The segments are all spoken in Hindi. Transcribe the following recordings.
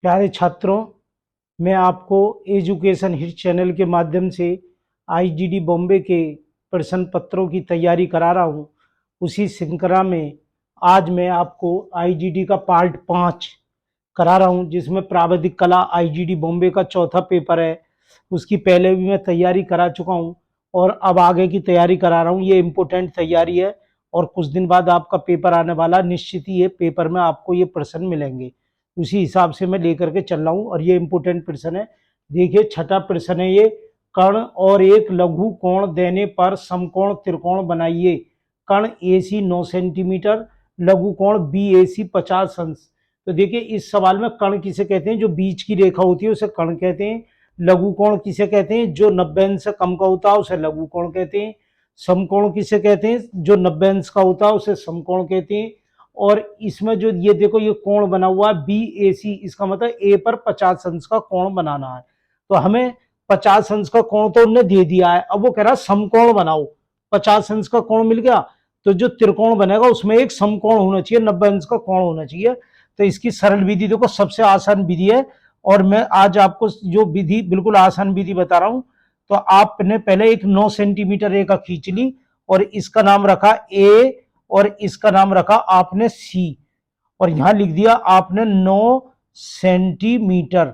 प्यारे छात्रों, मैं आपको एजुकेशन हिट चैनल के माध्यम से आईजीडी बॉम्बे के प्रश्न पत्रों की तैयारी करा रहा हूँ। उसी श्रृंखला में आज मैं आपको आईजीडी का पार्ट 5 करा रहा हूँ, जिसमें प्राविधिक कला आईजीडी बॉम्बे का चौथा पेपर है। उसकी पहले भी मैं तैयारी करा चुका हूँ और अब आगे की तैयारी करा रहा हूँ। ये इम्पोर्टेंट तैयारी है और कुछ दिन बाद आपका पेपर आने वाला निश्चित ही है। पेपर में आपको ये प्रश्न मिलेंगे, उसी हिसाब से मैं लेकर के चल रहा हूँ और ये इम्पोर्टेंट प्रश्न है। देखिए, छठा प्रश्न है ये। कर्ण और एक लघु कोण देने पर समकोण त्रिकोण बनाइए। कर्ण AC 9 सेंटीमीटर, लघु कोण BAC 50 अंश। तो देखिए, इस सवाल में कर्ण किसे कहते हैं? जो बीच की रेखा होती है उसे कर्ण कहते हैं। लघु कोण किसे कहते हैं? जो 90 अंश से कम का होता है उसे लघु कोण कहते हैं। समकोण किसे कहते हैं? जो 90 अंश का होता है उसे समकोण कहते हैं। और इसमें जो ये देखो, ये कोण बना हुआ है BAC, इसका मतलब A पर 50 अंश का कोण बनाना है। तो हमें 50 अंश का कोण तो उन्होंने दे दिया है, अब वो कह रहा है समकोण बनाओ। 50 अंश का कोण मिल गया तो जो त्रिकोण बनेगा उसमें एक समकोण होना चाहिए, 90 अंश का कोण होना चाहिए। तो इसकी सरल विधि देखो, सबसे आसान विधि है और मैं आज आपको जो विधि बिल्कुल आसान विधि बता रहा हूं। तो आपने पहले एक 9 सेंटीमीटर रेखा खींच ली और इसका नाम रखा A और इसका नाम रखा आपने C और यहां लिख दिया आपने 9 सेंटीमीटर।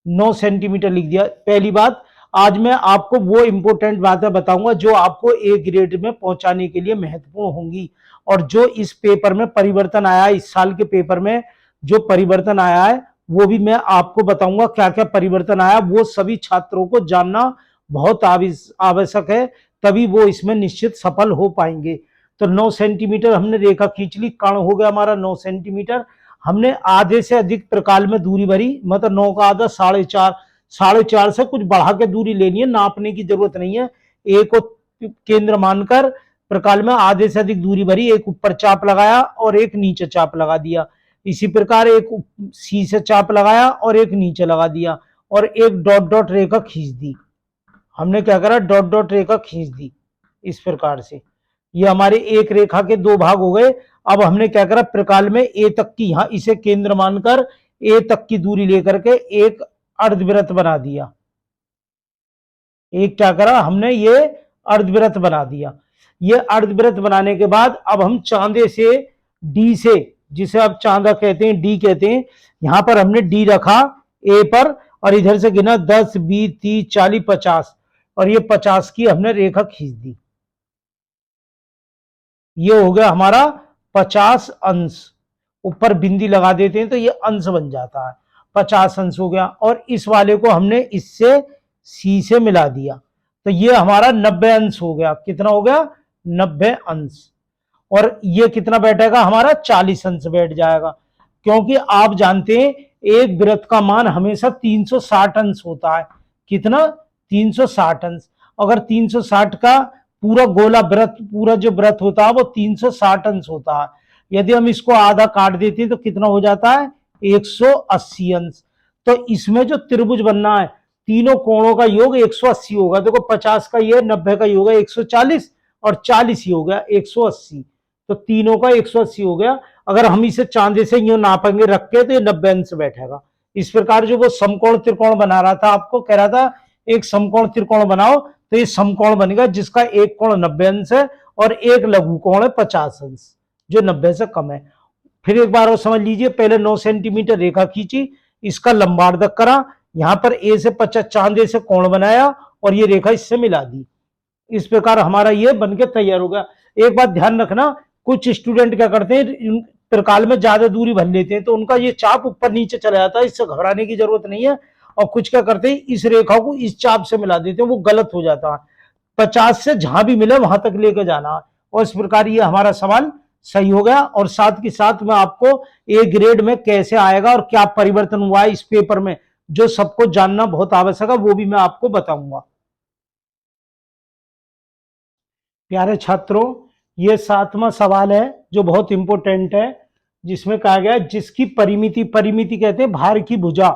9 सेंटीमीटर लिख दिया। पहली बात, आज मैं आपको वो इंपॉर्टेंट बातें बताऊंगा जो आपको ए ग्रेड में पहुंचाने के लिए महत्वपूर्ण होंगी। और जो इस पेपर में परिवर्तन आया है, इस साल के पेपर में जो परिवर्तन आया है वो भी मैं आपको बताऊंगा। क्या क्या परिवर्तन आया वो सभी छात्रों को जानना बहुत आवश्यक है, तभी वो इसमें निश्चित सफल हो पाएंगे। तो 9 सेंटीमीटर हमने रेखा खींच ली, कर्ण हो गया हमारा 9 सेंटीमीटर। हमने आधे से अधिक प्रकाल में दूरी भरी, मतलब 9 का आधा 4.5, 4.5 से कुछ बढ़ा के दूरी लेनी है, नापने की जरूरत नहीं है। ए को केंद्र मानकर प्रकाल में आधे से अधिक दूरी भरी, एक ऊपर चाप लगाया और एक नीचे चाप लगा दिया। इसी प्रकार एक सी से चाप लगाया और एक नीचे लगा दिया और एक डॉट डॉट रेखा खींच दी। हमने क्या करा? डॉट डॉट रेखा खींच दी इस प्रकार से। ये हमारे एक रेखा के दो भाग हो गए। अब हमने क्या करा? प्रकाल में ए तक की, यहां इसे केंद्र मानकर ए तक की दूरी लेकर के एक अर्धवृत्त बना दिया। एक क्या करा हमने? ये अर्धवृत्त बना दिया। ये अर्धवृत्त बनाने के बाद अब हम चांदे से डी से, जिसे आप चांदा कहते हैं, डी कहते हैं, यहां पर हमने डी रखा ए पर और इधर से गिना 10, 20, 30, 40, 50 और ये 50 की हमने रेखा खींच दी। ये हो गया हमारा 50 अंश। ऊपर बिंदी लगा देते हैं तो ये अंश बन जाता है, 50 अंश हो गया। और इस वाले को हमने इससे सी से मिला दिया तो ये हमारा 90 अंश हो गया। कितना हो गया? 90 अंश। और ये कितना बैठेगा? हमारा 40 अंश बैठ जाएगा, क्योंकि आप जानते हैं एक वृत्त का मान हमेशा 360 अंश होता है। कितना? 360 अंश। अगर 360 का पूरा गोला वृत्त, पूरा जो वृत्त होता है वो 360 अंश होता है। यदि हम इसको आधा काट देते हैं तो कितना हो जाता है? 180 अंश। तो इसमें जो त्रिभुज बनना है, तीनों कोणों का योग 180 होगा। देखो, 50 का ये, 90 का योग 140 और 40 ही हो गया 180। तो तीनों का 180 हो गया। अगर हम इसे चांदे से यूं नापेंगे रख के तो ये 90 अंश बैठेगा। इस प्रकार जो वो समकोण त्रिकोण बना रहा था, आपको कह रहा था एक समकोण त्रिकोण बनाओ, तो ये समकोण बनेगा जिसका एक कोण 90 अंश है और एक लघु कोण है 50 अंश, जो 90 से कम है। फिर एक बार और समझ लीजिए, पहले 9 सेंटीमीटर रेखा खींची, इसका लंबार्धक करा, यहां पर ए से 50 चांदे से कोण बनाया और ये रेखा इससे मिला दी। इस प्रकार हमारा ये बनके तैयार हो गया। एक बात ध्यान रखना, कुछ स्टूडेंट क्या करते हैं, प्रकाल में ज्यादा दूरी भर लेते हैं तो उनका ये चाप ऊपर नीचे चला जाता है, इससे घबराने की जरूरत नहीं है। और कुछ क्या करते हैं, इस रेखा को इस चाप से मिला देते हैं, वो गलत हो जाता है। 50 से जहां भी मिले वहां तक लेके जाना है। और इस प्रकार ये हमारा सवाल सही हो गया। और साथ के साथ मैं आपको ए ग्रेड में कैसे आएगा और क्या परिवर्तन हुआ है इस पेपर में, जो सबको जानना बहुत आवश्यक है, वो भी मैं आपको बताऊंगा। प्यारे छात्रों, ये 7वां सवाल है जो बहुत इंपॉर्टेंट है, जिसमें कहा गया जिसकी परिमिति, परिमिति कहते हैं भार की भुजा,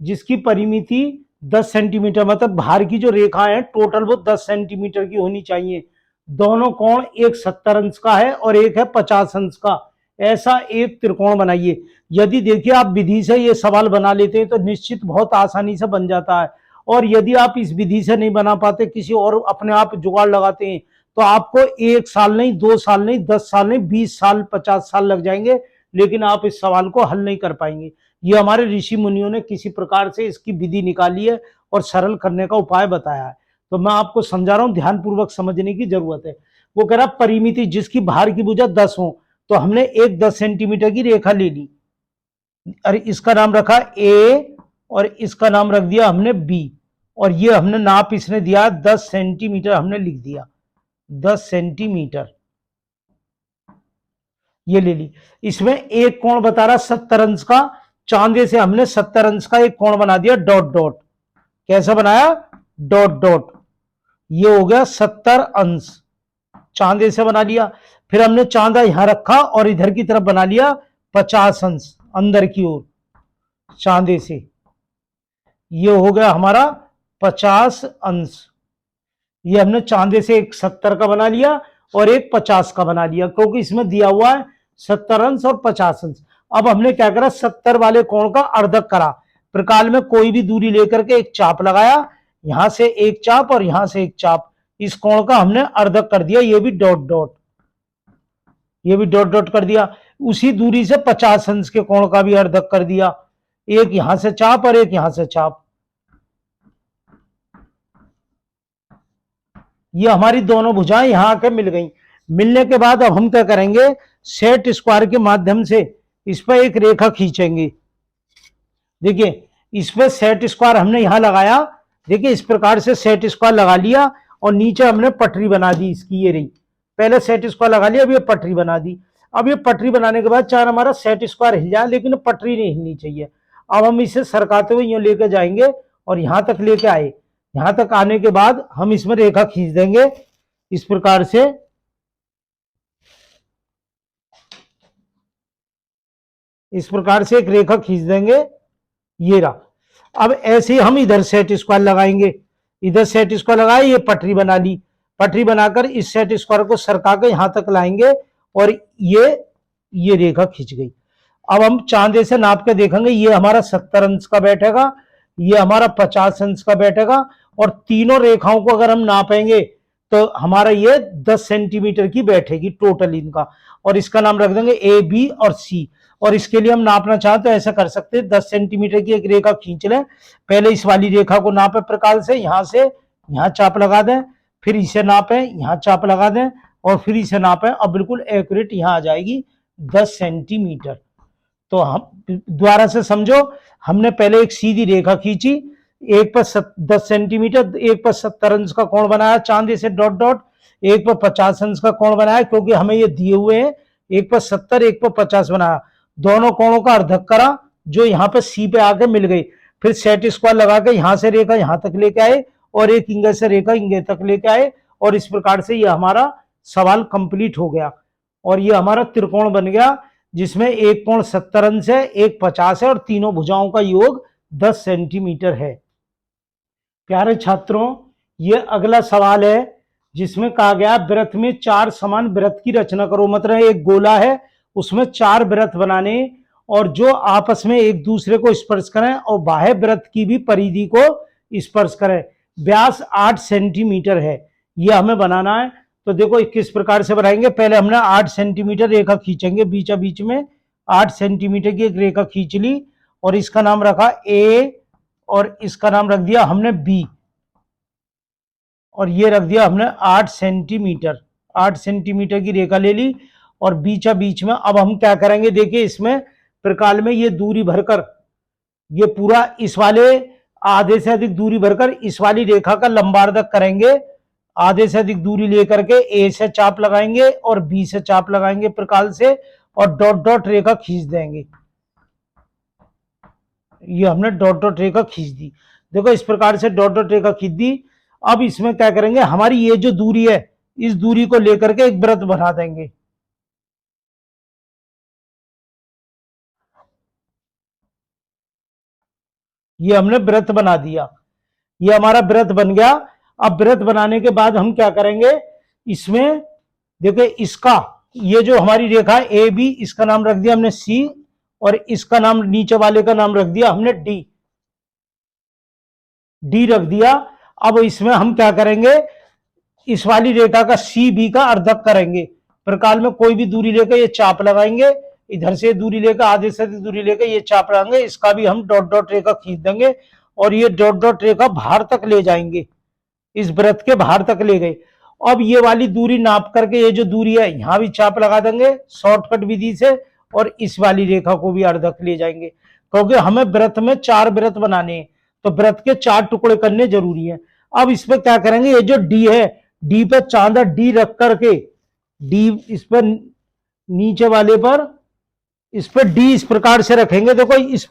जिसकी परिमिति 10 सेंटीमीटर, मतलब भार की जो रेखा है टोटल वो 10 सेंटीमीटर की होनी चाहिए। दोनों कोण एक 70 अंश का है और एक है 50 अंश का। ऐसा एक त्रिकोण बनाइए। यदि देखिए आप विधि से ये सवाल बना लेते हैं तो निश्चित बहुत आसानी से बन जाता है, और यदि आप इस विधि से नहीं बना पाते, किसी और अपने आप जुगाड़ लगाते हैं, तो आपको 1 साल नहीं, 2 साल नहीं, 10 साल नहीं, 20 साल 50 साल लग जाएंगे, लेकिन आप इस सवाल को हल नहीं कर पाएंगे। ये हमारे ऋषि मुनियों ने किसी प्रकार से इसकी विधि निकाली है और सरल करने का उपाय बताया है। तो मैं आपको समझा रहा हूं, ध्यानपूर्वक समझने की जरूरत है। वो कह रहा परिमिति जिसकी भार की भुजा 10 हो, तो हमने एक 10 सेंटीमीटर की रेखा ले ली, और इसका नाम रखा ए, और इसका नाम रख दिया हमने बी, और ये हमने नाप इसने दिया 10 सेंटीमीटर, हमने लिख दिया 10 सेंटीमीटर, ये ले ली। इसमें एक कोण बता रहा 70 अंश का, चांदे से हमने 70 अंश का एक कोण बना दिया, डॉट डॉट। कैसा बनाया? Dot dot. ये हो गया 70 अंश, चांदे से बना लिया। फिर हमने चांदा यहां रखा और इधर की तरफ बना लिया 50 अंश अंदर की ओर चांदे से। ये हो गया हमारा 50 अंश। ये हमने चांदे से एक 70 का बना लिया और एक 50 का बना लिया, क्योंकि इसमें दिया हुआ है 70 अंश और 50 अंश। अब हमने क्या करा, 70 वाले कोण का अर्धक करा। प्रकाल में कोई भी दूरी लेकर के एक चाप लगाया, यहां से एक चाप और यहां से एक चाप, इस कोण का हमने अर्धक कर दिया। ये भी डॉट डॉट, ये भी डॉट डॉट कर दिया। उसी दूरी से 50 अंश के कोण का भी अर्धक कर दिया, एक यहां से चाप और एक यहां से चाप। ये हमारी दोनों भुजाएं यहां आके मिल गई। मिलने के बाद अब हम क्या करेंगे, सेट स्क्वायर के माध्यम से इस पर एक रेखा खींचेंगे। देखिए इस पर सेट स्क्वायर हमने यहां लगाया, देखिए इस प्रकार से सेट स्क्वायर लगा लिया, और नीचे हमने पटरी बना दी इसकी, ये रही। पहले सेट स्क्वायर लगा लिया, अब ये पटरी बना दी। अब ये पटरी बनाने के बाद चाहे हमारा सेट स्क्वायर हिल जाए, लेकिन पटरी नहीं हिलनी चाहिए। अब हम इसे सरकाते हुए यूं लेकर जाएंगे और यहां तक लेके आए। यहां तक आने के बाद हम इसमें रेखा खींच देंगे इस प्रकार से, इस प्रकार से एक रेखा खींच देंगे, ये रहा। अब ऐसे ही हम इधर सेट स्क्वायर लगाएंगे, इधर सेट स्क्वायर लगाए, ये पटरी बना ली। पटरी बनाकर इस सेट स्क्वायर को सरका के यहां तक लाएंगे और ये रेखा खींच गई। अब हम चांदे से नाप के देखेंगे, ये हमारा 70 अंश का बैठेगा, ये हमारा 50 अंश का बैठेगा, और तीनों रेखाओं को अगर हम नापेंगे तो हमारा ये 10 सेंटीमीटर की बैठेगी टोटल इनका, और इसका नाम रख देंगे ए, बी और सी। और इसके लिए हम नापना चाहते तो ऐसा कर सकते हैं, 10 सेंटीमीटर की एक रेखा खींच लें, पहले इस वाली रेखा को नापे प्रकाल से यहां चाप लगा दें, फिर इसे नापे, यहां चाप लगा दें, और फिर इसे नापे। अब बिल्कुल एक्यूरेट यहां आ जाएगी 10 सेंटीमीटर। तो हम दोबारा से समझो, हमने पहले एक सीधी रेखा खींची, एक पर 10 सेंटीमीटर, एक पर 70 अंश का कोण बनाया चांदी से डॉट डॉट, एक पर 50 अंश का कोण बनाया, क्योंकि हमें ये दिए हुए हैं, एक पर 70 एक पर 50 बनाया। दोनों कोणों का अर्धक करा, जो यहाँ पे सी पे आके मिल गई। फिर सेट स्क्वायर लगा के यहां से रेखा यहां तक लेके आए, और एक इंगे से रेखा इंगे तक लेके आए, और इस प्रकार से ये हमारा सवाल कंप्लीट हो गया। और ये हमारा त्रिकोण बन गया, जिसमें एक कोण 70 अंश है, एक 50 है, और तीनों भुजाओं का योग 10 सेंटीमीटर है। प्यारे छात्रों, ये अगला सवाल है जिसमें कहा गया वृत्त में 4 समान वृत्त की रचना करो। मतलब एक गोला है, उसमें 4 वृत्त बनाने, और जो आपस में एक दूसरे को स्पर्श करें और बाह्य वृत्त की भी परिधि को स्पर्श करें। व्यास 8 सेंटीमीटर है, ये हमें बनाना है। तो देखो किस प्रकार से बनाएंगे, पहले हमने 8 सेंटीमीटर रेखा खींचेंगे, बीचा बीच में 8 सेंटीमीटर की एक रेखा खींच ली, और इसका नाम रखा ए, और इसका नाम रख दिया हमने बी, और ये रख दिया हमने 8 सेंटीमीटर। 8 सेंटीमीटर की रेखा ले ली, और बीचा बीच में अब हम क्या करेंगे, देखिए इसमें प्रकाल में ये दूरी भरकर, ये पूरा इस वाले आधे से अधिक दूरी भरकर इस वाली रेखा का लंबार्धक करेंगे। आधे से अधिक दूरी लेकर के ए से चाप लगाएंगे और बी से चाप लगाएंगे प्रकाल से, और डॉट डॉट रेखा खींच देंगे। ये हमने डॉट डॉट रेखा खींच दी। देखो इस प्रकार से डॉट डॉट रेखा खींच दी। अब इसमें क्या करेंगे, हमारी ये जो दूरी है, इस दूरी को लेकर के एक वृत्त बना देंगे। ये हमने वृत्त बना दिया, ये हमारा वृत्त बन गया। अब वृत्त बनाने के बाद हम क्या करेंगे, इसमें देखिए इसका ये जो हमारी रेखा ए बी, इसका नाम रख दिया हमने सी, और इसका नाम नीचे वाले का नाम रख दिया हमने डी, डी रख दिया। अब इसमें हम क्या करेंगे, इस वाली रेखा का सी बी का अर्धक करेंगे। प्रकाल में कोई भी दूरी लेकर ये चाप लगाएंगे, इधर से दूरी लेकर, आधे से दूरी लेकर ये चाप लगाएंगे, इसका भी हम डॉट डॉट रेखा खींच देंगे और ये डॉट डॉट रेखा बाहर तक ले जाएंगे, इस वृत्त के बाहर तक ले गए। अब ये वाली दूरी नाप करके, ये जो दूरी है यहां भी चाप लगा देंगे शॉर्टकट विधि से, और इस वाली रेखा को भी अर्धक ले जाएंगे, क्योंकि हमें वृत्त में 4 वृत्त बनाने हैं, तो वृत्त के 4 टुकड़े करने जरूरी है। अब इसमें क्या करेंगे, ये जो डी है, डी पे चांदा डी रख करके, डी इस पर नीचे वाले पर, इस पर डी इस प्रकार से रखेंगे, देखो इस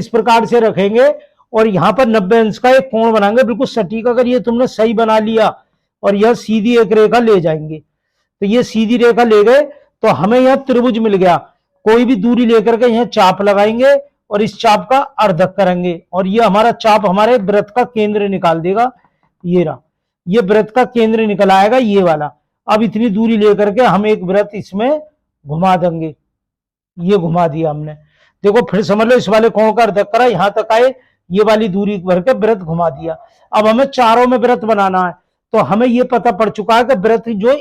प्रकार से रखेंगे, और यहां पर 90 अंश का एक कोण बनाएंगे बिल्कुल सटीक। अगर ये तुमने सही बना लिया और यह सीधी एक रेखा ले जाएंगे, तो ये सीधी रेखा ले गए तो हमें यह त्रिभुज मिल गया। कोई भी दूरी लेकर के यहां चाप लगाएंगे और इस चाप का अर्धक करेंगे, और ये हमारा चाप हमारे वृत्त का केंद्र निकाल देगा। ये रहा, ये वृत्त का केंद्र निकल आएगा, ये वाला। अब इतनी दूरी लेकर के हम एक वृत्त इसमें घुमा देंगे, ये घुमा दिया हमने। देखो फिर समझ लो, इस वाले कोण का अर्धक करा, यहां तक आए, ये वाली दूरी भर के वृत्त घुमा दिया। अब हमें चारों में वृत्त बनाना है, तो हमें ये पता पड़ चुका है कि वृत्त जो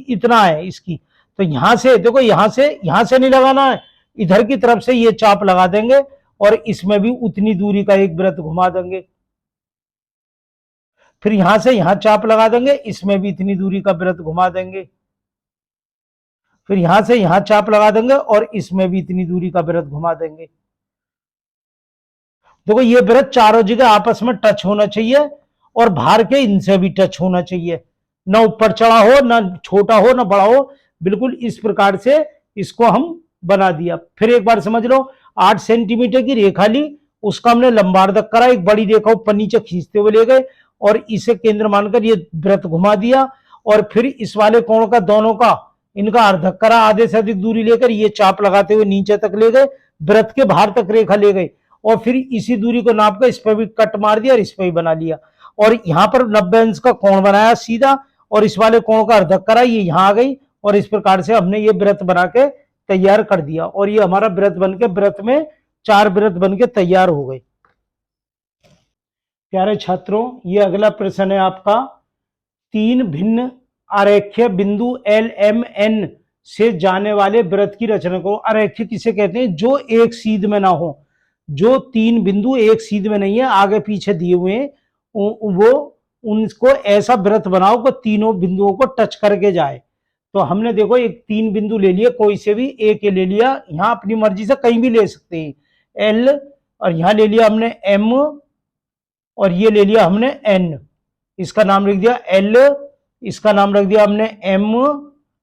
इतना है इसकी, तो यहां से देखो, यहां से नहीं लगाना है, इधर की तरफ से ये चाप लगा देंगे और इसमें भी उतनी दूरी का एक वृत्त घुमा देंगे। फिर यहां से यहां चाप लगा देंगे, इसमें भी इतनी दूरी का वृत्त घुमा देंगे। फिर यहां से यहां चाप लगा देंगे और इसमें भी इतनी दूरी का वृत्त घुमा देंगे। देखो ये वृत्त चारों जगह आपस में टच होना चाहिए और बाहर के इनसे भी टच होना चाहिए, ना ऊपर चढ़ा हो, ना छोटा हो, ना बड़ा हो, बिल्कुल इस प्रकार से इसको हम बना दिया। फिर एक बार समझ लो, 8 सेंटीमीटर की रेखा ली, उसका हमने लंबार्धक करा, एक बड़ी रेखा ऊपर नीचे खींचते हुए ले गए और इसे केंद्र मानकर ये वृत्त घुमा दिया, और फिर इस वाले कोण का, दोनों का, इनका अर्धक करा, आधे से अधिक दूरी लेकर ये चाप लगाते हुए नीचे तक ले गए, वृत्त के बाहर तक रेखा ले गए, और फिर इसी दूरी को नाप कर इस पर भी कट मार दिया और इस पर भी बना लिया, और यहां पर 90 अंश का कोण बनाया सीधा, और इस वाले कोण का अर्धक करा, ये यहां आ गई, और इस प्रकार से हमने ये वृत्त बना के तैयार कर दिया, और ये हमारा वृत्त बन के, वृत्त में 4 वृत्त बन के तैयार हो गए। प्यारे छात्रों, ये अगला प्रश्न है आपका, 3 भिन्न आरेख्य बिंदु एल एम एन से जाने वाले वृत्त की रचना करो। आरेख्य किसे कहते हैं, जो एक सीध में ना हो, जो 3 बिंदु एक सीध में नहीं है, आगे पीछे दिए हुए हैं, वो उनको ऐसा वृत्त बनाओ कि तीनों बिंदुओं को टच करके जाए। तो हमने देखो एक 3 बिंदु ले लिए, कोई से भी एक ले लिया, यहां अपनी मर्जी से कहीं भी ले सकते हैं, एल, और यहां ले लिया हमने एम, और ये ले लिया हमने एन, इसका नाम लिख दिया एल, इसका नाम रख दिया हमने एम,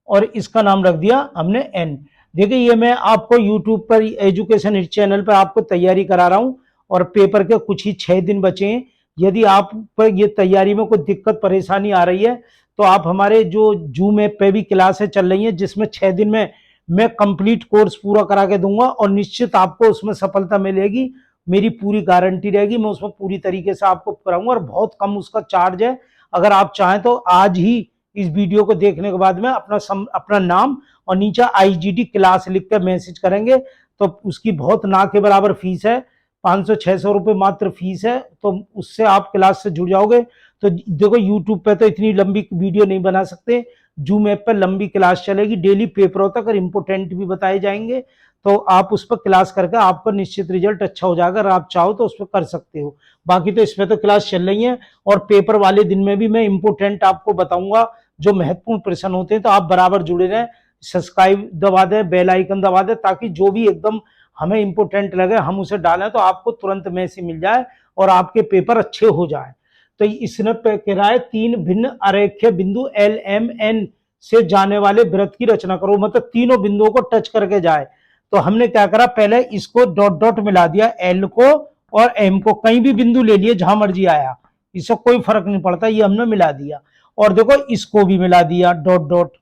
और इसका नाम रख दिया हमने एन। देखिए ये मैं आपको YouTube पर, एजुकेशन हिट चैनल पर आपको तैयारी करा रहा हूं, और पेपर के कुछ ही 6 दिन बचे हैं। यदि आप पर ये तैयारी में कोई दिक्कत परेशानी आ रही है, तो आप हमारे जो जूम ऐप पे भी क्लासें चल रही हैं, जिसमें 6 दिन में मैं कंप्लीट कोर्स पूरा करा के दूंगा, और निश्चित आपको उसमें सफलता मिलेगी, मेरी पूरी गारंटी रहेगी। मैं उसमें पूरी तरीके से आपको कराऊंगा, और बहुत कम उसका चार्ज है। अगर आप चाहें तो आज ही इस वीडियो को देखने के बाद में अपना नाम और नीचे IGD क्लास लिख कर मैसेज करेंगे, तो उसकी बहुत ना के बराबर फीस है, 500-600 रुपये मात्र फीस है, तो उससे आप क्लास से जुड़ जाओगे। तो देखो YouTube पे तो इतनी लंबी वीडियो नहीं बना सकते, जूम ऐप पर लंबी क्लास चलेगी, डेली पेपरों तक और इम्पोर्टेंट भी बताए जाएंगे, तो आप उस पर क्लास करके आपका निश्चित रिजल्ट अच्छा हो जाएगा। अगर आप चाहो तो उस पर कर सकते हो। बाकी तो इसमें तो क्लास चल रही है, और पेपर वाले दिन में भी मैं इम्पोर्टेंट आपको बताऊंगा, जो महत्वपूर्ण प्रश्न होते हैं। तो आप बराबर जुड़े रहें, सब्सक्राइब दबा दें, बेल आइकन दबा दें, ताकि जो भी एकदम हमें इंपोर्टेंट लगे हम उसे डालें तो आपको तुरंत मैसेज मिल जाए और आपके पेपर अच्छे हो जाए। तो इसने कह रहा है 3 भिन्न आरेख्य बिंदु एल एम एन से जाने वाले वृत्त की रचना करो, मतलब तीनों बिंदुओं को टच करके जाए। तो हमने क्या करा, पहले इसको डॉट डॉट मिला दिया, एल को और एम को, कहीं भी बिंदु ले लिए जहां मर्जी आया, इससे कोई फर्क नहीं पड़ता, ये हमने मिला दिया। और देखो इसको भी मिला दिया डॉट डॉट,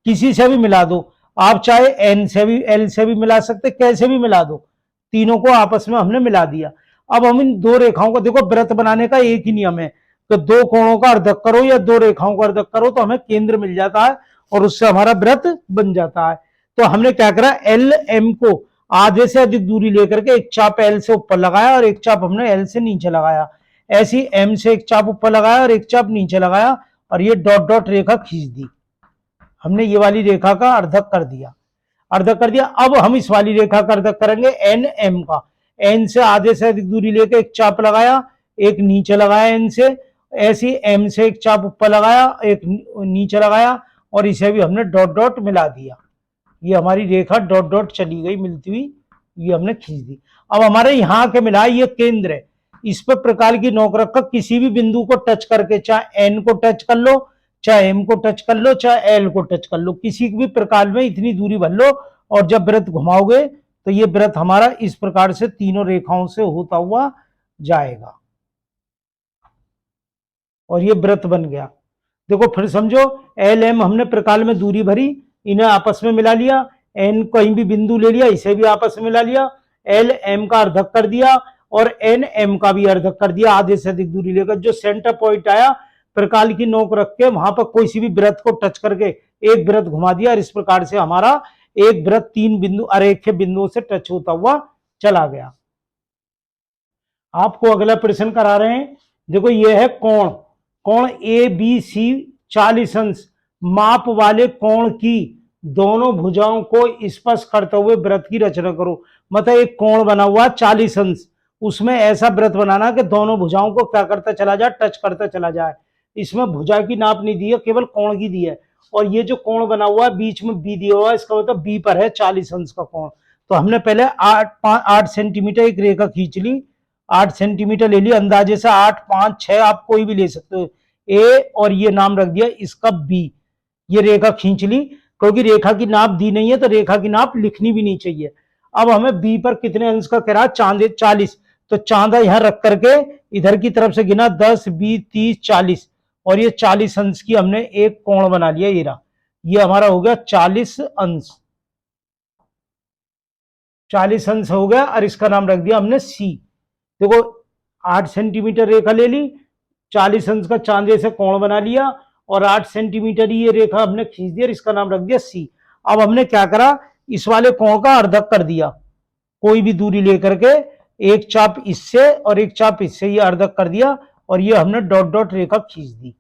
किसी से भी मिला दो आप, चाहे एन से भी एल से भी मिला सकते, कैसे भी मिला दो, तीनों को आपस में हमने मिला दिया। अब हम इन 2 रेखाओं को, देखो वृत्त बनाने का एक ही नियम है, तो 2 कोणों का अर्धक करो या 2 रेखाओं का अर्धक करो तो हमें केंद्र मिल जाता है, और उससे हमारा व्रत बन जाता है। तो हमने क्या करा, एल एम को आधे से अधिक दूरी लेकर के एक चाप एल से ऊपर लगाया और एक चाप हमने एल से नीचे लगाया। ऐसी एम से एक चाप ऊपर लगाया और एक चाप नीचे लगाया और ये डॉट डॉट रेखा खींच दी। हमने ये वाली रेखा का अर्धक कर दिया, अर्धक कर दिया। अब हम इस वाली रेखा का अर्धक करेंगे एन एम का। एन से आधे से अधिक दूरी लेकर एक चाप लगाया, एक नीचे लगाया एन से, ऐसी एम से एक चाप ऊपर लगाया, एक नीचे लगाया और इसे भी हमने डॉट डॉट मिला दिया। ये हमारी रेखा डॉट डॉट चली गई मिलती हुई, ये हमने खींच दी। अब हमारे यहाँ के मिला ये केंद्र है, इस पर प्रकार की नोक रखकर किसी भी बिंदु को टच करके, चाहे एन को टच कर लो, चाहे एम को टच कर लो, चाहे एल को टच कर लो, किसी भी प्रकार में इतनी दूरी भर लो और जब वृत्त घुमाओगे तो ये वृत्त हमारा इस प्रकार से तीनों रेखाओं से होता हुआ जाएगा और ये वृत्त बन गया। देखो फिर समझो, एल एम हमने प्रकाल में दूरी भरी, इन्हें आपस में मिला लिया, एन कहीं भी बिंदु ले लिया, इसे भी आपस में मिला लिया, एल एम का अर्धक कर दिया और एन एम का भी अर्धक कर दिया आधे से अधिक दूरी लेकर। जो सेंटर पॉइंट आया प्रकाल की नोक रख के वहां पर कोई सी भी वृत्त को टच करके एक वृत्त घुमा दिया और इस प्रकार से हमारा एक वृत्त तीन बिंदु अरेखे बिंदुओं से टच होता हुआ चला गया। आपको अगला प्रश्न करा रहे हैं, देखो ये है कोण, कोण ए बी सी 40 अंश माप वाले कोण की दोनों भुजाओं को स्पर्श करते हुए वृत्त की रचना करो। मतलब एक कोण बना हुआ 40 अंश, उसमें ऐसा वृत्त बनाना कि दोनों भुजाओं को क्या करता चला जाए, टच करता चला जाए। इसमें भुजा की नाप नहीं दी है, केवल कोण की दी है। और ये जो कोण बना हुआ है बीच में बी दिया हुआ है, इसका मतलब बी पर है 40 अंश का कोण। तो हमने पहले 8 सेंटीमीटर एक रेखा खींच ली, 8 सेंटीमीटर ले ली, अंदाजे से 8, 5, 6 आप कोई भी ले सकते हो, ए और ये नाम रख दिया इसका बी। ये रेखा खींच ली, क्योंकि रेखा की नाप दी नहीं है तो रेखा की नाप लिखनी भी नहीं चाहिए। अब हमें बी पर कितने अंश का कह रहा है, चांदे 40, तो चांदा यहां रख करके इधर की तरफ से गिना 10, 20, 30, 40 और ये 40 अंश की हमने एक कोण बना लिया। ये रहा, ये हमारा हो गया 40 अंश, 40 अंश हो गया और इसका नाम रख दिया हमने सी। देखो 8 सेंटीमीटर रेखा ले ली, 40 अंश का चांदे से कोण बना लिया और 8 सेंटीमीटर ये रेखा हमने खींच दिया, इसका नाम रख दिया सी। अब हमने क्या करा, इस वाले कोण का अर्धक कर दिया, कोई भी दूरी लेकर के एक चाप इससे और एक चाप इससे, ये अर्धक कर दिया और ये हमने डॉट डॉट रेखा खींच दी,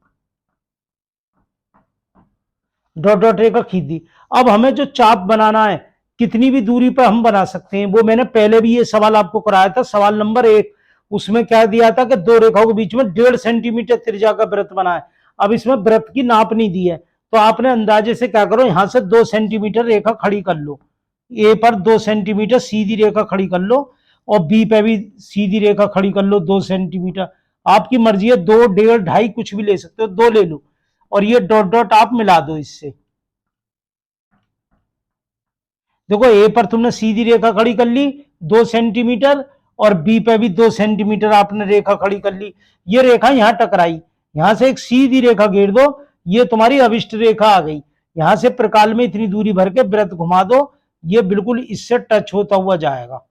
डॉट डॉट रेखा खींच दी। अब हमें जो चाप बनाना है कितनी भी दूरी पर हम बना सकते हैं, वो मैंने पहले भी ये सवाल आपको कराया था, सवाल नंबर 1, उसमें क्या दिया था कि दो रेखाओं के बीच में 1.5 सेंटीमीटर त्रिज्या का वृत्त बना है। अब इसमें वृत्त की नाप नहीं दी है, तो आपने अंदाजे से क्या करो, यहां से 2 सेंटीमीटर रेखा खड़ी कर लो, ए पर 2 सेंटीमीटर सीधी रेखा खड़ी कर लो और बी पे भी सीधी रेखा खड़ी कर लो 2 सेंटीमीटर, आपकी मर्जी है, 2, 1.5, 2.5 कुछ भी ले सकते हो, 2 ले लो और ये डॉट डॉट आप मिला दो इससे। देखो ए पर तुमने सीधी रेखा खड़ी कर ली 2 सेंटीमीटर और बी पे भी 2 सेंटीमीटर आपने रेखा खड़ी कर ली, ये रेखा यहां टकराई, यहां से एक सीधी रेखा घेर दो, ये तुम्हारी अभिष्ट रेखा आ गई, यहां से प्रकाल में इतनी दूरी भर के वृत्त घुमा दो, ये बिल्कुल इससे टच होता हुआ जाएगा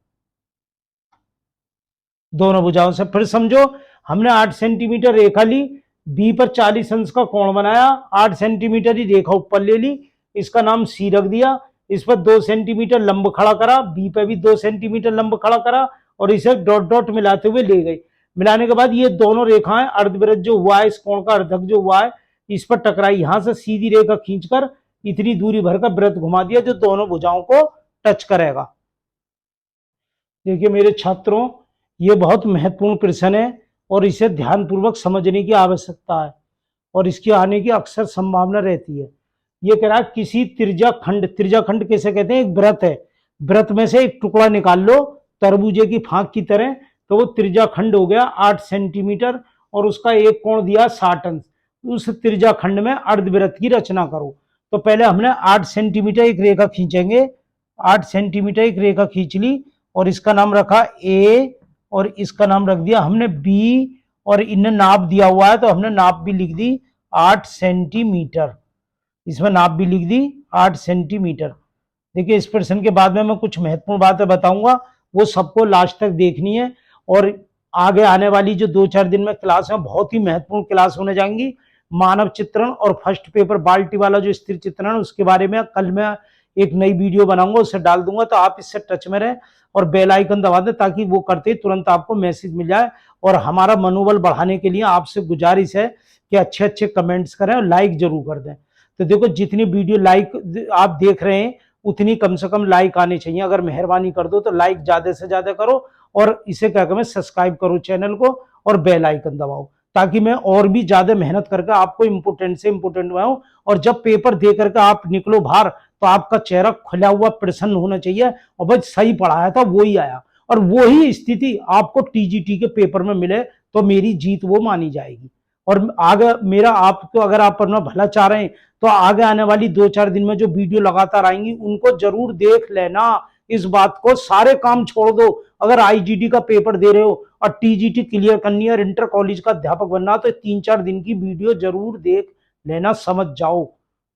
दोनों भुजाओं से। फिर समझो, हमने 8 सेंटीमीटर रेखा ली, बी पर 40 अंश का कोण बनाया, 8 सेंटीमीटर ही रेखा ऊपर ले ली, इसका नाम सी रख दिया, इस पर 2 सेंटीमीटर लंब खड़ा करा, बी पे भी 2 सेंटीमीटर लंब खड़ा करा और इसे डॉट डॉट मिलाते हुए ले गई। मिलाने के बाद ये दोनों रेखाएं अर्धवृत्त जो हुआ है, इस कोण का अर्धक जो हुआ है, इस पर टकराई, यहां से सीधी रेखा खींचकर इतनी दूरी भर का वृत्त घुमा दिया जो दोनों भुजाओं को टच करेगा। देखिए मेरे छात्रों, ये बहुत महत्वपूर्ण प्रश्न है और इसे ध्यानपूर्वक समझने की आवश्यकता है और इसके आने की अक्सर संभावना रहती है। ये कह रहा है किसी त्रिज्या खंड कैसे कहते हैं, एक वृत्त है, वृत्त में से एक टुकड़ा निकाल लो तरबूजे की फांक की तरह, तो वो त्रिज्या खंड हो गया 8 सेंटीमीटर और उसका एक कोण दिया 60 अंश। उस त्रिज्या खंड में अर्धवृत्त की रचना करो। तो पहले हमने 8 सेंटीमीटर एक रेखा खींचेंगे, 8 सेंटीमीटर एक रेखा खींच ली और इसका नाम रखा ए और इसका नाम रख दिया हमने बी और इन्हें नाप दिया हुआ है तो हमने नाप भी लिख दी 8 सेंटीमीटर, इसमें नाप भी लिख दी 8 सेंटीमीटर। देखिए इस प्रश्न के बाद में मैं कुछ महत्वपूर्ण बातें बताऊंगा, वो सबको लास्ट तक देखनी है और आगे आने वाली जो 2-4 दिन में क्लास है बहुत ही महत्वपूर्ण क्लास होने जाएंगी, मानव चित्रण और फर्स्ट पेपर बाल्टी वाला जो स्थिर चित्रण, उसके बारे में कल मैं एक नई वीडियो बनाऊंगा, उसे डाल दूंगा। तो आप इससे टच में रहें और बेल आइकन दबा दें ताकि वो करते ही तुरंत आपको मैसेज मिल जाए। और हमारा मनोबल बढ़ाने के लिए आपसे गुजारिश है कि अच्छे अच्छे कमेंट्स करें और लाइक जरूर कर दें। तो देखो, जितनी वीडियो लाइक आप देख रहे हैं उतनी कम से कम लाइक आनी चाहिए। अगर मेहरबानी कर दो तो लाइक ज्यादा से ज्यादा करो और इसे क्या करें, सब्सक्राइब करो चैनल को और बेल आइकन दबाओ ताकि मैं और भी ज्यादा मेहनत करके आपको इम्पोर्टेंट से इम्पोर्टेंट बनाऊं। और जब पेपर दे करके आप निकलो बाहर तो आपका चेहरा खुला हुआ प्रसन्न होना चाहिए और बस सही पढ़ाया था वही आया। और वही स्थिति आपको टीजीटी के पेपर में मिले तो मेरी जीत वो मानी जाएगी। और आगे मेरा आपको, अगर आप अपना भला चाह रहे हैं तो आगे आने वाली 2-4 दिन में जो वीडियो लगातार आएंगी उनको जरूर देख लेना। इस बात को, सारे काम छोड़ दो। अगर आईजीडी का पेपर दे रहे हो और टीजीटी क्लियर करनी है और इंटर कॉलेज का अध्यापक बनना, तो 3-4 दिन की वीडियो जरूर देख लेना, समझ जाओ,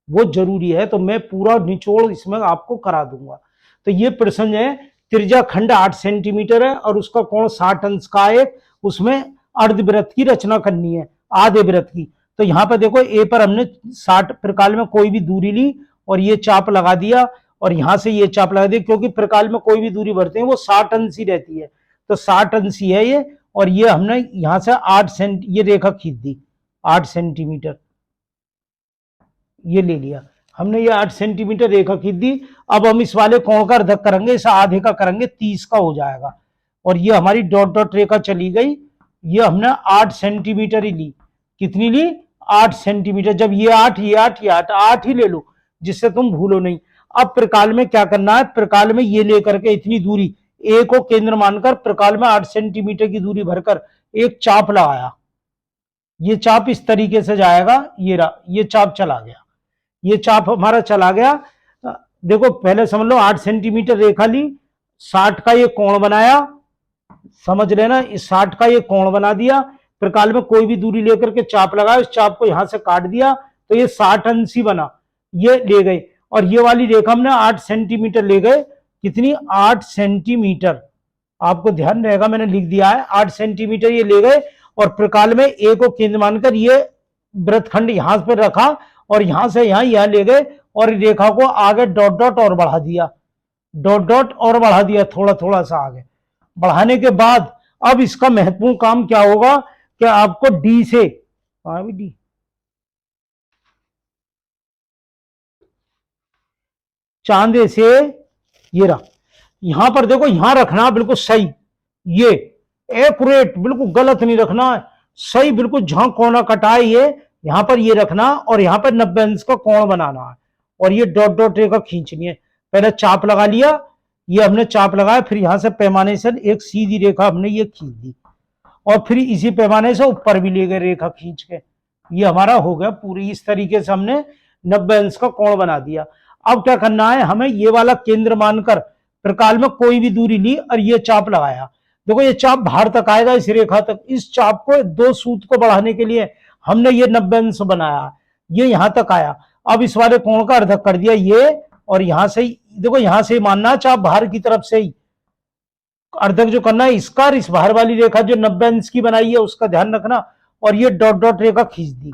वो जरूरी है। तो मैं पूरा निचोड़ इसमें आपको करा दूंगा। तो ये प्रश्न है, त्रिज्या खंड 8 सेंटीमीटर है और उसका कोण 60 अंश का है। उसमें अर्धवृत्त की रचना करनी है, आधे वृत्त की। तो यहाँ पर देखो, ए पर हमने 60 प्रकाल में कोई भी दूरी ली और ये चाप लगा दिया और यहां से ये चाप लगा दिया, क्योंकि प्रकाल में कोई भी दूरी भरते हैं वो 60 अंश ही रहती है। तो 60 अंश ही है ये। और ये हमने यहां से 8 सेंट ये रेखा खींच दी, 8 सेंटीमीटर ये ले लिया हमने, ये 8 सेंटीमीटर रेखा खींच दी। अब हम इस वाले कोण का अर्धक करेंगे, इस आधे का करेंगे, 30 का हो जाएगा। और ये हमारी डॉट डॉट रेखा चली गई। ये हमने 8 सेंटीमीटर ही ली। कितनी ली? 8 सेंटीमीटर। जब ये 8, ये 8, ये 8, 8 ही ले लो जिससे तुम भूलो नहीं। अब प्रकाल में क्या करना है, प्रकाल में ये लेकर के इतनी दूरी ए को केंद्र मानकर प्रकाल में 8 सेंटीमीटर की दूरी भरकर एक चाप लगाया। ये चाप इस तरीके से जाएगा, ये चाप चला गया, ये चाप हमारा चला गया। देखो, पहले समझ लो 8 सेंटीमीटर रेखा ली, 60 का ये कोण बनाया, समझ लेना, इस 60 का ये कोण बना दिया। प्रकाल में कोई भी दूरी लेकर के चाप लगाया, इस चाप को यहां से काट दिया तो ये 60 अंश ही बना, ये ले गए। और ये वाली रेखा हमने 8 सेंटीमीटर ले गए। कितनी? 8 सेंटीमीटर। आपको ध्यान रहेगा, मैंने लिख दिया है 8 सेंटीमीटर ये ले गए। और प्रकाल में ए को केंद्र मानकर ये वृत्तखंड यहां पर रखा और यहां से यहां ले गए और रेखा को आगे डॉट डॉट और बढ़ा दिया, डॉट डॉट और बढ़ा दिया, थोड़ा थोड़ा सा आगे बढ़ाने के बाद अब इसका महत्वपूर्ण काम क्या होगा कि आपको डी से, डी चांदे से ये रहा, यहां पर देखो, यहां रखना बिल्कुल सही, ये एक्यूरेट, बिल्कुल गलत नहीं रखना है, सही बिल्कुल। जहां कोना कटा है ये यहां पर ये रखना और यहां पर 90 अंश का कोण बनाना है और ये डॉट डॉट रेखा खींचनी है। पहले चाप लगा लिया, ये हमने चाप लगाया, फिर यहां से पैमाने से एक सीधी रेखा हमने ये खींच दी और फिर इसी पैमाने से ऊपर भी ले गए रेखा खींच के। ये हमारा हो गया पूरी, इस तरीके से हमने 90 अंश का कोण बना दिया। अब क्या करना है, हमें ये वाला केंद्र मानकर प्रकाल में कोई भी दूरी ली और ये चाप लगाया। देखो, ये चाप बाहर तक आएगा इस रेखा तक। इस चाप को, दो सूत को बढ़ाने के लिए हमने ये 90 अंश बनाया, ये यहां तक आया। अब इस वाले कोण का अर्धक कर दिया ये, और यहां से देखो, यहां से मानना चाप बाहर की तरफ से ही अर्धक जो करना है इसका, इस बाहर वाली रेखा जो 90 अंश की बनाई है उसका ध्यान रखना। और ये डॉट डॉट रेखा खींच दी,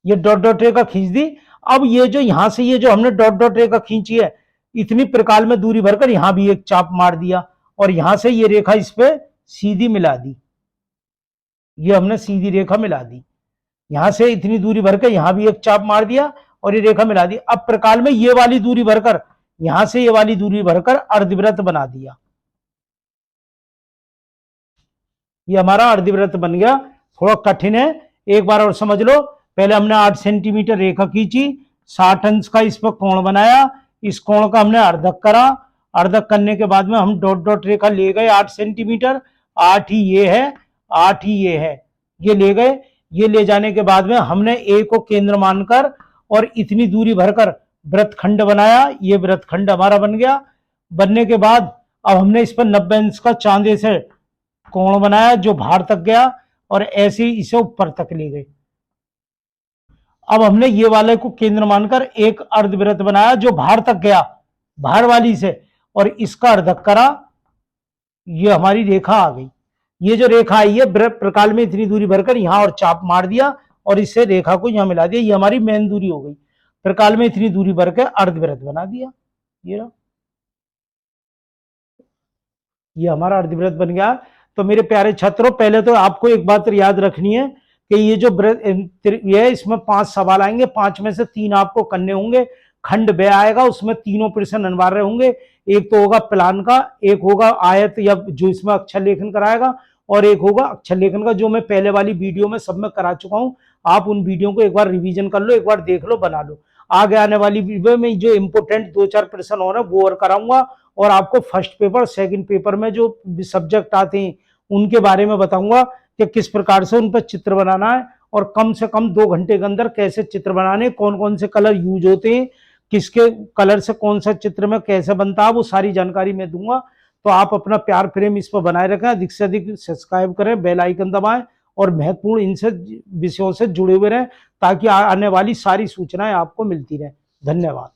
ये डॉट डॉट रेखा खींच दी। अब ये जो यहां से ये जो हमने डॉट डॉट रेखा खींची है, इतनी प्रकाल में दूरी भरकर यहां भी एक चाप मार दिया और यहां से ये रेखा इस पे सीधी मिला दी, ये हमने सीधी रेखा मिला दी। यहां से इतनी दूरी भरकर यहां भी एक चाप मार दिया और ये रेखा मिला दी। अब प्रकाल में ये वाली दूरी भरकर, यहां से ये वाली दूरी भरकर अर्धवृत्त बना दिया, ये हमारा अर्धवृत्त बन गया। थोड़ा कठिन है, एक बार और समझ लो। पहले हमने 8 सेंटीमीटर रेखा खींची, 60 अंश का इस पर कोण बनाया, इस कोण का हमने अर्धक करा। अर्धक करने के बाद में हम डॉट डॉट रेखा ले गए 8 सेंटीमीटर, 8 ही ये है, 8 ही ये है, ये ले गए। ये ले जाने के बाद में हमने ए को केंद्र मानकर और इतनी दूरी भरकर वृत्तखंड बनाया, ये वृत्तखंड हमारा बन गया। बनने के बाद अब हमने इस पर 90 अंश का चांदे से कोण बनाया जो बाहर तक गया और ऐसे ही इसे ऊपर तक ले गए। अब हमने ये वाले को केंद्र मानकर एक अर्धवृत्त बनाया जो बाहर तक गया, बाहर वाली से, और इसका अर्धक करा, ये हमारी रेखा आ गई। ये जो रेखा आई है प्रकाल में इतनी दूरी भरकर यहाँ और चाप मार दिया और इससे रेखा को यहाँ मिला दिया, ये हमारी मेन दूरी हो गई। प्रकाल में इतनी दूरी भरकर अर्धवृत्त बना दिया, ये रहा, ये हमारा अर्धवृत्त बन गया। तो मेरे प्यारे छात्रों, पहले तो आपको एक बात याद रखनी है कि ये जो ये इसमें 5 सवाल आएंगे, 5 में से 3 आपको करने होंगे। खंड ब आएगा, उसमें तीनों प्रश्न अनिवार्य होंगे। एक तो होगा प्लान का, एक होगा आयत या जो इसमें अक्षर लेखन कराएगा, और एक होगा अक्षर लेखन का, जो मैं पहले वाली वीडियो में सब में करा चुका हूं। आप उन वीडियो को एक बार रिवीजन कर लो, एक बार देख लो, बना लो। आगे आने वाली वीडियो में जो इंपोर्टेंट 2-4 प्रश्न हो रहे हैं वो और कराऊंगा, और आपको फर्स्ट पेपर सेकंड पेपर में जो सब्जेक्ट आते हैं उनके बारे में बताऊंगा कि किस प्रकार से उन पर चित्र बनाना है, और कम से कम 2 घंटे के अंदर कैसे चित्र बनाने, कौन कौन से कलर यूज होते हैं, किसके कलर से कौन सा चित्र में कैसे बनता है, वो सारी जानकारी मैं दूंगा। तो आप अपना प्यार प्रेम इस पर बनाए रखें, अधिक से अधिक सब्सक्राइब करें, बेल आइकन दबाएं, और महत्वपूर्ण इनसे विषयों से जुड़े हुए रहें, ताकि आने वाली सारी सूचनाएं आपको मिलती रहें। धन्यवाद।